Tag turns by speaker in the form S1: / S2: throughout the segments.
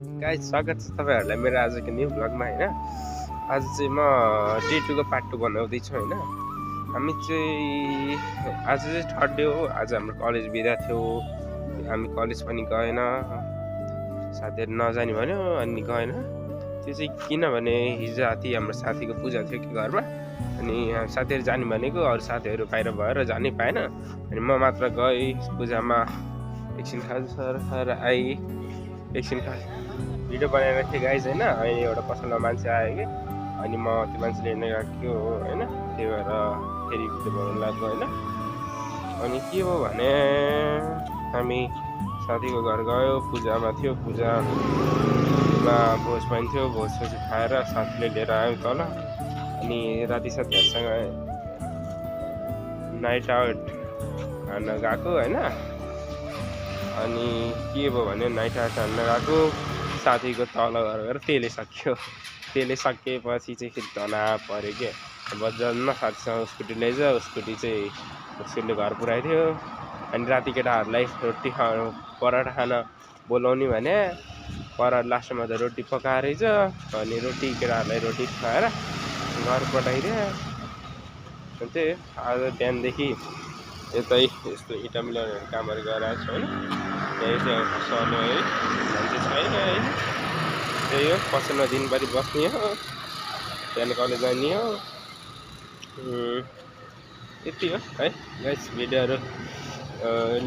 S1: Guys स्वागत छ तपाईहरुलाई मेरो आजको न्यू भ्लगमा हैन। आज चाहिँ म डे 2 को पार्ट 2 बनाउँदै छु हैन। हामी चाहिँ आज चाहिँ थर्ड डे हो। आज हाम्रो कलेज बिदा थियो। हामी कलेज पनि गएन। साथीहरु नजाने भन्यो अनि गएन। त्यो चाहिँ किनभने हिजो राति हाम्रो साथीको पूजा थियो कि घरमा। अनि साथीहरु जाने भनेको अरु साथीहरु बाहिर भएर जानै पाएन। अनि म मात्र गए पूजामा। एकछिन खाएर आइ एकछिन भिडियो बनाएर थिएँ गाइज हैन। अनि एउटा पसलमा मान्छे आयो कि अनि म त्यो मान्छेले हेर्न गएको हैन। त्यही भएर फेरि भिडियो बनाउन लाग्यो हैन। अनि के हो भने हामी साथीको घर गयो, पूजामा थियो। पूजामा भोज पनि थियो। भोज खाएर साथीले लिएर आयो तल। अनि राति साथीहरुसँग नाइट आउट खान गएको हैन। अनि के भयो भने नाइट आउट खान गएको साथीको तल घर गएर तेलै सकियो। तेलै सकिएपछि चाहिँ फेरि तनाव पर्यो के बजारमा साथीसँग स्कुटी लैजा। स्कुटी चाहिँ उसले घर पुऱ्याइदियो। अनि राति केटाहरूलाई रोटी खानु पराठा खान बोलाउने भने लास्टमा त रोटी पकाएर छ। अनि रोटी केटाहरूलाई रोटी खुवाएर घर पठाइदियो। त्यही आज बिहानदेखि यतै यस्तो इँटा मिलाउने कामहरू गरिरहेको छु हैन। यही चाहिँ पसल है मान्छे छैन है। त्यही हो पसलमा दिनभरि बस्ने हो, बिहान कलेज जाने हो। यति हो है गाइस। भिडियोहरू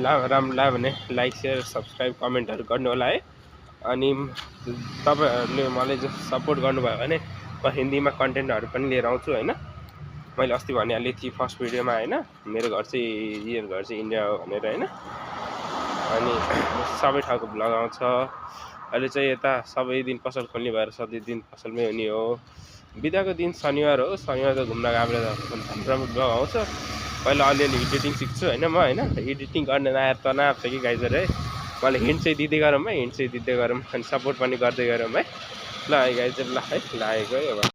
S1: राम्रो लाग्यो भने लाइक शेयर सब्सक्राइब कमेन्टहरू गर्नु होला है। अनि तपाईहरुले मलाई जो सपोर्ट गर्नुभयो भने म हिन्दीमा कन्टेन्टहरू पनि लिएर आउँछु हैन। मैले अस्ति भनिहालेको थिएँ फर्स्ट भिडियोमा हैन। मेरो घर चाहिँ इन्डिया हो भनेर हैन। अनि सबै ठाउँको भ्लग आउँछ। अहिले चाहिँ यता सबै दिन पसल खोल्ने भएर सधैँ दिन पसलमै हुने हो। बिदाको दिन शनिबार हो। शनिबार त घुम्न गएको राम्रो भ्लग आउँछ। पहिला अलिअलि एडिटिङ सिक्छु हैन म हैन। एडिटिङ गर्न नआएर तनाव छ कि गाइजहरु है। मलाई हिन्ट चाहिँ दिँदै गरौँ है। हिन्ट चाहिँ दिँदै गरौँ अनि सपोर्ट पनि गर्दै गरौँ है। ल है गाइजहरु ल है लागेको है अब।